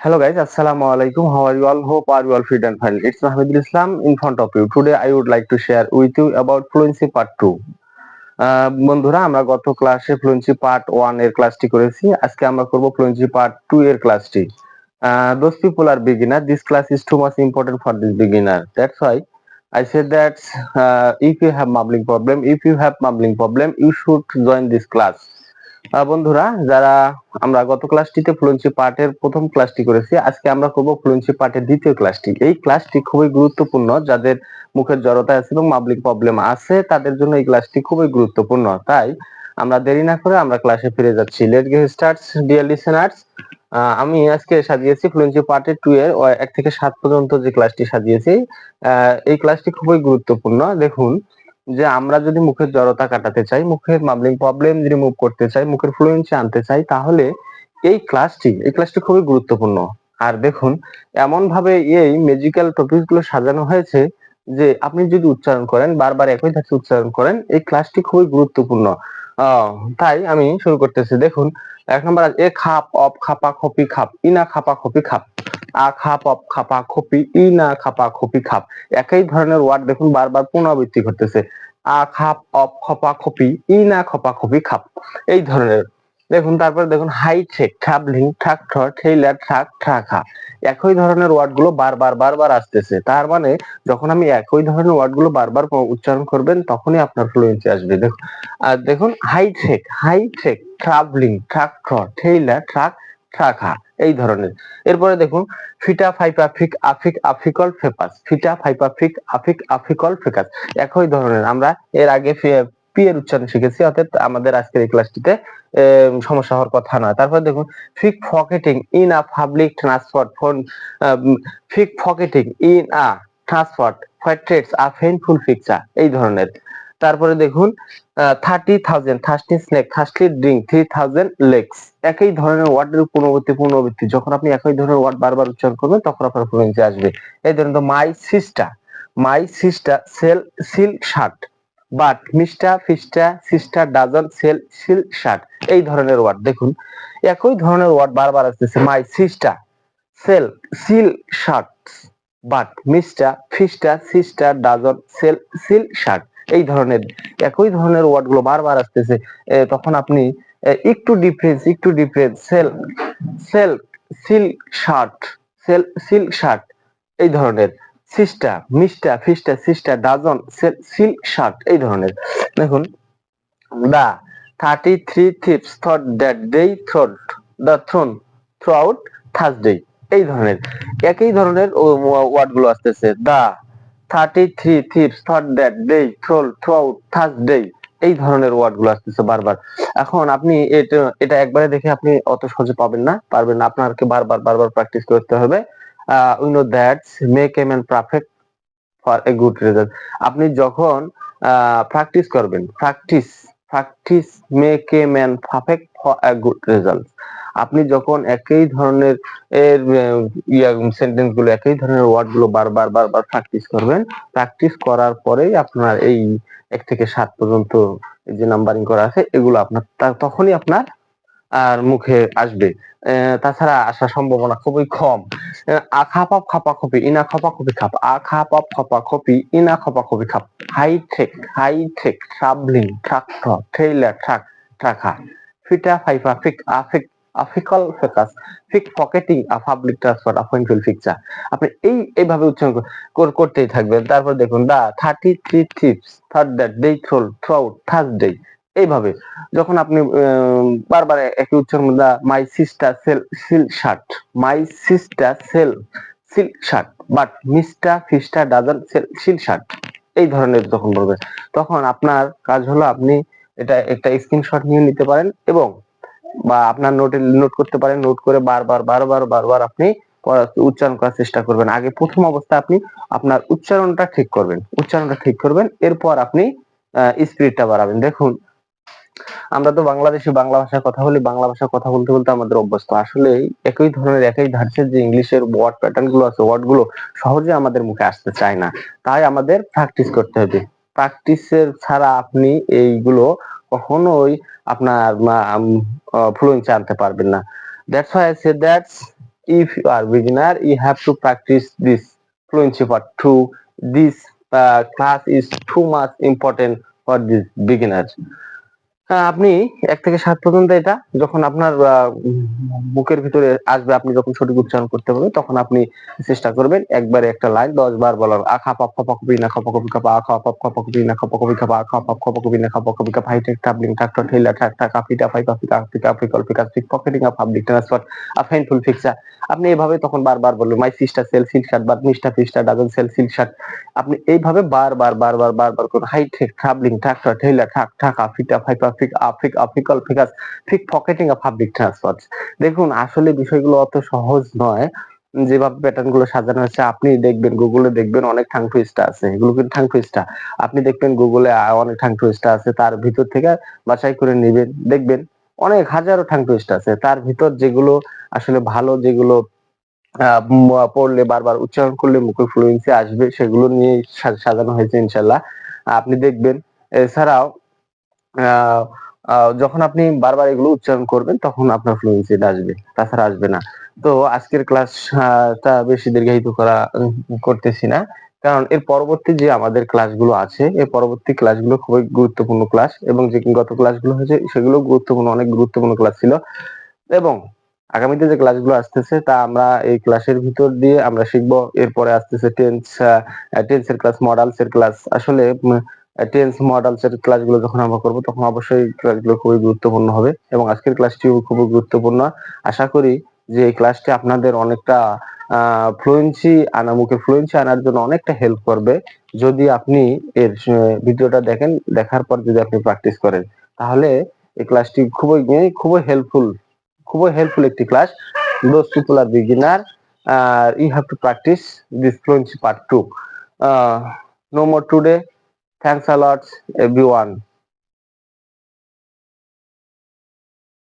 Hello guys, Assalamu alaikum. How are you all? Hope are you all fit and fine. It's Mahmudul Islam in front of you. Today I would like to share with you about fluency part 2. বন্ধুরা আমরা গত ক্লাসে fluency part 1 এর ক্লাসটি করেছি। আজকে আমরা করব ফ্লুয়েন্সি পার্ট 2 এর ক্লাসটি। Those people are beginner. This class is too much important for this beginner. That's why I said that if you have mumbling problem, you should join this class. বন্ধুরা যারা আমরা গত ক্লাসটিতে ফ্লুয়েন্সি পার্টের প্রথম ক্লাসটি করেছি, আজকে আমরা করব ফ্লুয়েন্সি পার্টের দ্বিতীয় ক্লাসটি। এই ক্লাসটি খুবই গুরুত্বপূর্ণ, যাদের মুখের জড়তা আছে এবং মাবলিং প্রবলেম আছে তাদের জন্য এই ক্লাসটি খুবই গুরুত্বপূর্ণ। তাই আমরা দেরি না করে আমরা ক্লাসে ফিরে যাচ্ছি। Let's get start dear listeners. আমি আজকে সাজিয়েছি ফ্লুয়েন্সি পার্টের 2 এর 1 থেকে 7 পর্যন্ত যে ক্লাসটি সাজিয়েছি। এই ক্লাসটি খুবই গুরুত্বপূর্ণ। দেখুন যে আমরা যদি মুখের জড়তা কাটাতে চাই, মুখের মাবলিং প্রবলেম রিমুভ করতে চাই, মুখের ফ্লুয়েন্সি আনতে চাই, তাহলে এই ক্লাসটি খুবই গুরুত্বপূর্ণ। আর দেখুন এমন ভাবে এই ম্যাজিক্যাল টপিকগুলো সাজানো হয়েছে যে আপনি যদি উচ্চারণ করেন, বারবার একই ধাঁচে উচ্চারণ করেন, এই ক্লাসটি খুবই গুরুত্বপূর্ণ। তাই আমি শুরু করতেছি। দেখুন 1 নম্বর এ খাপ অপ খাপা খপি খাপ ইনা খাপা খপি খাপ আ খাপ অপ খাপা খপি ইনা খাপা খপি খাপ। একই ধরনের ওয়ার্ড দেখুন বারবার পুনরাবৃত্তি ঘটতেছে। আ খাপ অপ খপা খপি ইনা খপা খপি খাপ, এই ধরনের। দেখুন তারপরে দেখুন হাই ট্রেক travelling tractor trailer truck tracker. একই ধরনের ওয়ার্ড গুলো বারবার আসতেছে। তার মানে যখন আমি একই ধরনের ওয়ার্ড গুলো বারবার উচ্চারণ করবেন তখনই আপনার ফ্লুয়েন্সি আসবে। দেখুন আর দেখুন হাই ট্রেক travelling tractor trailer truck tracker, এই ধরনের। এরপরে দেখুন ফিটা ফাইপা ফিক আফিক আফিকল ফেপাস ফিটা ফাইপা ফিক আফিক আফিকল ফেকাস। একই ধরনের আমরা এর আগে পি এর উচ্চারণ শিখেছি, অর্থাৎ আমাদের আজকের এই ক্লাসটিতে সমস্যা হওয়ার কথা নয়। তারপর দেখুন pickpocketing in a public transport phone pickpocketing in a transport portrays a painful picture, এই ধরনের। তারপরে দেখুন 30,000 thirsty snake thirstily drink 3,000 legs. একই ধরনের ওয়ার্ডের পুনরাবৃত্তি যখন আপনি একই ধরনের ওয়ার্ড বারবার উচ্চারণ করবেন তখন আপনার ফ্লুয়েন্সি আসবে। এই ধরুন তো my sister sell silk shirt but sister doesn't sell silk shirt, এই ধরনের ওয়ার্ড। দেখুন একই ধরনের ওয়ার্ড বারবার আসতেছে। My sister sell silk shirt but sister doesn't sell silk shirt, এই ধরনের। একই ধরনের ওয়ার্ড গুলো বারবার আসতেছে, তখন আপনি একটু ডিফারেন্স সেল সিল্ক শার্ট, এই ধরনের। সিস্টার ডাজন সিল্ক শার্ট, এই ধরনের। দেখুন দা 33 thieves thought that they thought the throne throughout Thursday, এই ধরনের। একই ধরনের ওয়ার্ড গুলো আসতেছে। দা 33 thieves thought that they throughout Thursday, এই ধরনের ওয়ার্ড গুলো আসতেছে বারবার। এখন আপনি এটা একবারে দেখে আপনি অত সহজে পারবেন না। আপনাকে বারবার প্র্যাকটিস করতে হবে। We know that make a man perfect for a good result. আপনি যখন প্র্যাকটিস করবেন, practice make a man perfect for a good result. আপনি যখন একই ধরনের সেন্টেন্স গুলো, একই ধরনের ওয়ার্ড গুলো বারবার প্র্যাকটিস করবেন, প্র্যাকটিস করার পরেই আপনার এই 1 থেকে 7 পর্যন্ত যে নাম্বারিং করা আছে এগুলো আপনার তখনই আপনার আর মুখে আসবে। তাছাড়া আসার সম্ভাবনা খুবই কম। আ খাপ অফ খাপা খপি ইনা খপা খপি খাপ আ খাপ অফ খাপা খপি ইনা খপা খপি খাপ হাই ট্রেক travelling tractor trailer truck tracker ফিটা ফাইফা ফিক আফিক আফিকল ফেকাস pickpocketing a public transport a painful picture. আপনি এইভাবে উচ্চারণ করতেই থাকবেন। তারপর দেখুন দা 33 thieves thought that they throughout Thursday, এইভাবে যখন আপনি বারবার একই উচ্চারণ, my sister sell silk shirt but Fister doesn't sell silk shirt, এই ধরনের যখন বলবেন তখন আপনার কাজ হলো আপনি এটা একটা স্ক্রিনশট নিয়ে নিতে পারেন এবং বা আপনার নোটে নোট করতে পারেন। নোট করে বারবার আপনি উচ্চারণ করার চেষ্টা করবেন। আগে প্রথম অবস্থায় আপনি আপনার উচ্চারণটা ঠিক করবেন, এরপর আপনি স্পিডটা বাড়াবেন। দেখুন আমরা তো বাংলাদেশি, বাংলা ভাষায় কথা বলি, বাংলা ভাষায় কথা বলতে আমরা অভ্যস্ত। আসলে একই ধরনের একই ধাঁচের যে ইংলিশের ওয়ার্ড প্যাটার্ন গুলো আছে, ওয়ার্ড গুলো সহজে আমাদের মুখে আসতে চায় না। তাই আমাদের প্র্যাকটিস করতে হবে। প্র্যাকটিসের ছাড়া আপনি এইগুলো কখনোই আপনার ফ্লুয়েন্সি আনতে পারবেন না। That's why I say that if you are beginner, you have to practice this fluency part 2. This class is too much important for this beginners. আপনি 1 থেকে 7 পর্যন্ত এটা যখন আপনার বুকের ভিতরে আসবে, আপনি যখন সঠিক উচ্চারণ করতে পারবেন, তখন আপনি চেষ্টা করবেন একবারে একটা লাইন 10 বার বলার। আ খা পা খ পা খ পি না খ পা খ পি খা পা আ খ পা খ পা খ পি না খ পা খ পি খা পা আ খ পা খ পা খ পি না খ পা খ পি খা পা হাই টেক ট্রাভেলিং ট্রাক্টর ঠেলা ট্রাক টাকা পিটা ফাই পা পিকা পিকা পিকল পিকা pickpocketing a public transport a painful ফিক্সার। আপনি এভাবে তখন বারবার বলবেন, my sister sell silk shirt but mister Fister doesn't sell silk shirt. আপনি এইভাবে বারবার করে হাই টেক ট্রাভেলিং ট্রাক্টর ঠেলা ট্রাক টাকা পিটা ফাই পা pick a pick a pickle পিকাস ঠিক পকেটিং অফ পাবলিক ট্রান্সপোর্ট। দেখুন আসলে বিষয়গুলো অত সহজ নয়। যেভাবে প্যাটার্ন গুলো সাজানো হয়েছে, আপনি দেখবেন গুগলে দেখবেন অনেক ঠাং টুইস্ট আছে, এগুলো কিন্তু ঠাং টুইস্ট। আপনি দেখবেন গুগলে অনেক ঠাং টুইস্ট আছে, তার ভিতর থেকে বাছাই করে নেবেন, দেখবেন অনেক হাজারো ঠাং টুইস্ট আছে, তার ভিতর যেগুলো আসলে ভালো, যেগুলো পড়লে বারবার উচ্চারণ করলে মুখে ফ্লুয়েন্সি আসবে, সেগুলো নিয়ে সাজানো হয়েছে ইনশাল্লাহ। আপনি দেখবেন। এছাড়াও আহ যখন আপনি বারবার এগুলো উচ্চারণ করবেন, তখন আপনার ফ্লুয়েন্সিটা আসবে, তাছাড়া আসবে না। তো আজকের ক্লাসটা বেশি দীর্ঘায়িত করতেছি না, কারণ এর পরবর্তী যে আমাদের ক্লাসগুলো আছে, এই পরবর্তী ক্লাসগুলো খুবই গুরুত্বপূর্ণ ক্লাস, এবং যে গত ক্লাসগুলো হয়েছে সেগুলো গুরুত্বপূর্ণ, অনেক গুরুত্বপূর্ণ ক্লাস ছিল। এবং আগামীতে যে ক্লাসগুলো আসতেছে, তা আমরা এই ক্লাসের ভিতর দিয়ে আমরা শিখবো। এরপরে আসতেছে টেন্সের ক্লাস, মডালস এর ক্লাস। আসলে টেন্স মডালস এর ক্লাসগুলো যখন আমরা করব, তখন অবশ্যই ক্লাসগুলো খুবই গুরুত্বপূর্ণ হবে, এবং আজকের ক্লাসটিও খুবই গুরুত্বপূর্ণ। আশা করি যে এই ক্লাসটি আপনাদের অনেকটা মুখে ফ্লুয়েন্সি আনার জন্য অনেকটা হেল্প করবে, যদি আপনি এর ভিডিওটা দেখেন। দেখার পর যদি আপনি প্র্যাকটিস করেন, তাহলে এই ক্লাসটি খুবই হেল্পফুল একটি class. Those people are beginner, you have to practice this fluency part 2. No more today. Thanks a lot everyone.